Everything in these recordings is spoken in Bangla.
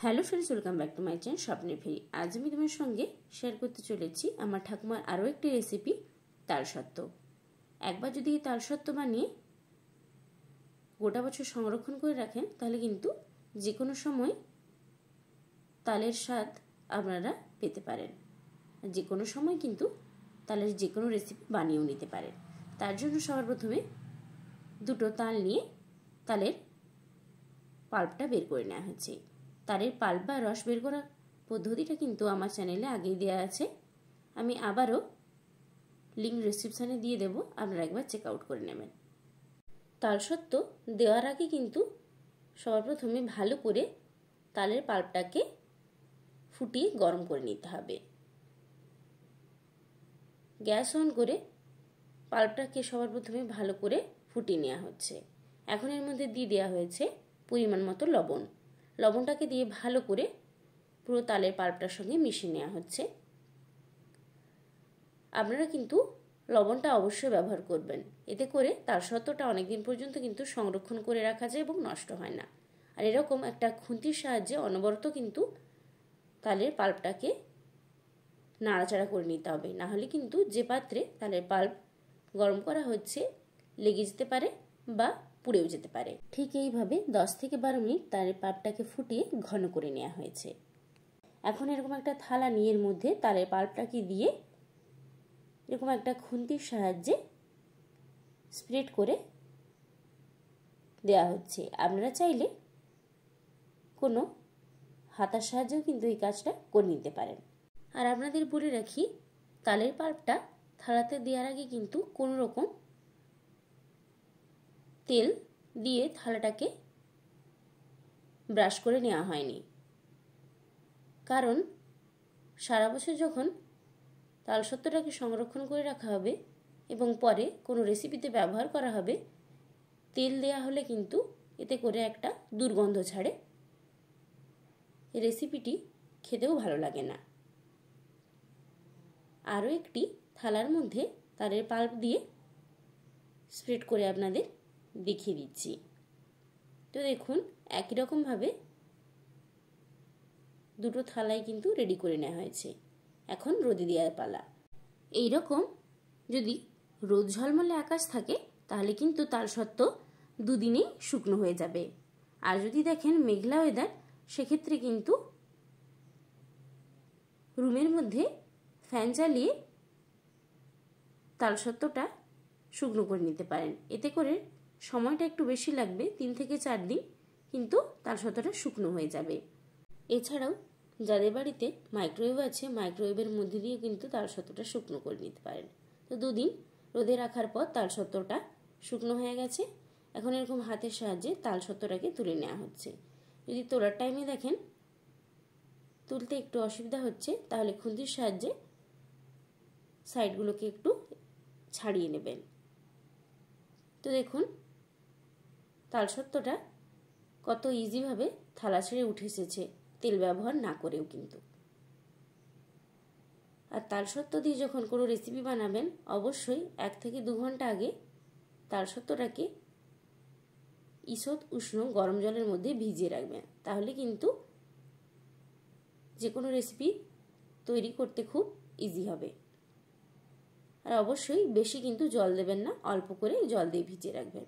Hello friends, welcome back to my channel স্বপ্নের ফেরি। আজ আমি তোমার সঙ্গে শেয়ার করতে চলেছি আমার ঠাকুমার আরও একটি রেসিপি, তালসত্ত্ব। একবার যদি এই তালসত্ত্ব বানিয়ে গোটা বছর সংরক্ষণ করে রাখেন তাহলে কিন্তু যে কোনো সময় তালের স্বাদ আপনারা পেতে পারেন। যে কোনো সময় কিন্তু তালের যে কোনো রেসিপি বানিয়েও নিতে পারেন। তার জন্য সবার প্রথমে দুটো তাল নিয়ে তালের পাল্পটা বের করে নেওয়া হয়েছে। তালের পাল্প বা রস বের করার পদ্ধতিটা কিন্তু আমার চ্যানেলে আগেই দেওয়া আছে। আমি আবারও লিঙ্ক ডেসক্রিপশানে দিয়ে দেব, আপনারা একবার চেক আউট করে নেবেন। তালসত্ত্ব দেওয়ার আগে কিন্তু সবার প্রথমে ভালো করে তালের পাল্পটাকে ফুটিয়ে গরম করে নিতে হবে। গ্যাস অন করে পাল্পটাকে সবার প্রথমে ভালো করে ফুটিয়ে নেওয়া হচ্ছে। এখন এর মধ্যে দিয়ে দেওয়া হয়েছে পরিমাণ মতো লবণ। লবণটাকে দিয়ে ভালো করে পুরো তালের পাল্পটার সঙ্গে মিশিয়ে নেওয়া হচ্ছে। আপনারা কিন্তু লবণটা অবশ্যই ব্যবহার করবেন, এতে করে তালসত্ত্বটা অনেকদিন পর্যন্ত কিন্তু সংরক্ষণ করে রাখা যায় এবং নষ্ট হয় না। আর এরকম একটা খুন্তির সাহায্যে অনবরত কিন্তু তালের পাল্পটাকে নাড়াচাড়া করে নিতে হবে, না হলে কিন্তু যে পাত্রে তালের পাল্প গরম করা হচ্ছে লেগে যেতে পারে বা পুড়েও যেতে পারে। ঠিক এইভাবে 10 থেকে 12 মিনিট তালের পাল্পটাকে ফুটিয়ে ঘন করে নেওয়া হয়েছে। এখন এরকম একটা থালা নিয়ে এর মধ্যে তালের পাল্পটাকে দিয়ে এরকম একটা খুন্তির সাহায্যে স্প্রেড করে দেওয়া হচ্ছে। আপনারা চাইলে কোনো হাতার সাহায্যেও কিন্তু এই কাজটা করে নিতে পারেন। আর আপনাদের বলে রাখি, তালের পাল্পটা থালাতে দেওয়ার আগে কিন্তু কোনো রকম তেল দিয়ে থালাটাকে ব্রাশ করে নেওয়া হয়নি, কারণ সারা বছর যখন তালসত্ত্বটাকে সংরক্ষণ করে রাখা হবে এবং পরে কোনো রেসিপিতে ব্যবহার করা হবে, তেল দেওয়া হলে কিন্তু এতে করে একটা দুর্গন্ধ ছাড়ে, এই রেসিপিটি খেতেও ভালো লাগে না। আরও একটি থালার মধ্যে তালের পাল্প দিয়ে স্প্রেড করে আপনাদের দেখিয়ে দিচ্ছি। তো দেখুন, একই রকমভাবে দুটো থালাই কিন্তু রেডি করে নেওয়া হয়েছে। এখন রোদে দেওয়ার পালা। এই রকম যদি রোদ ঝলমলে আকাশ থাকে তাহলে কিন্তু তালসত্ত্ব দুদিনেই শুকনো হয়ে যাবে। আর যদি দেখেন মেঘলা ওয়েদার, সেক্ষেত্রে কিন্তু রুমের মধ্যে ফ্যান চালিয়ে তালসত্ত্বটা শুকনো করে নিতে পারেন। এতে করে সময়টা একটু বেশি লাগবে, 3 থেকে 4 দিন কিন্তু তালসত্ত্বটা শুকনো হয়ে যাবে। এছাড়াও যাদের বাড়িতে মাইক্রোওয়েভ আছে, মাইক্রোওয়েভের মধ্যে দিয়ে কিন্তু তালসত্ত্বটা শুকনো করে নিতে পারেন। তো 2 দিন রোদে রাখার পর তালসত্ত্বটা শুকনো হয়ে গেছে। এখন এরকম হাতের সাহায্যে তালসত্ত্বটাকে তুলে নেওয়া হচ্ছে। যদি তোলার টাইমে দেখেন তুলতে একটু অসুবিধা হচ্ছে, তাহলে খুন্তির সাহায্যে সাইডগুলোকে একটু ছাড়িয়ে নেবেন। তো দেখুন তালসত্ত্বটা কত ইজিভাবে থালা ছেড়ে উঠে এসেছে, তেল ব্যবহার না করেও কিন্তু। আর তালসত্ত্ব দিয়ে যখন কোনো রেসিপি বানাবেন অবশ্যই 1 থেকে 2 ঘন্টা আগে তালসত্ত্বটাকে ঈষৎ উষ্ণ গরম জলের মধ্যে ভিজিয়ে রাখবেন, তাহলে কিন্তু যে কোনো রেসিপি তৈরি করতে খুব ইজি হবে। আর অবশ্যই বেশি কিন্তু জল দেবেন না, অল্প করে জল দিয়ে ভিজিয়ে রাখবেন।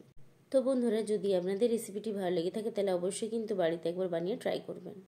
তো বন্ধুরা, যদি আপনাদের রেসিপিটি ভালো লেগে থাকে তাহলে অবশ্যই কিন্তু বাড়িতে একবার বানিয়ে ট্রাই করবেন।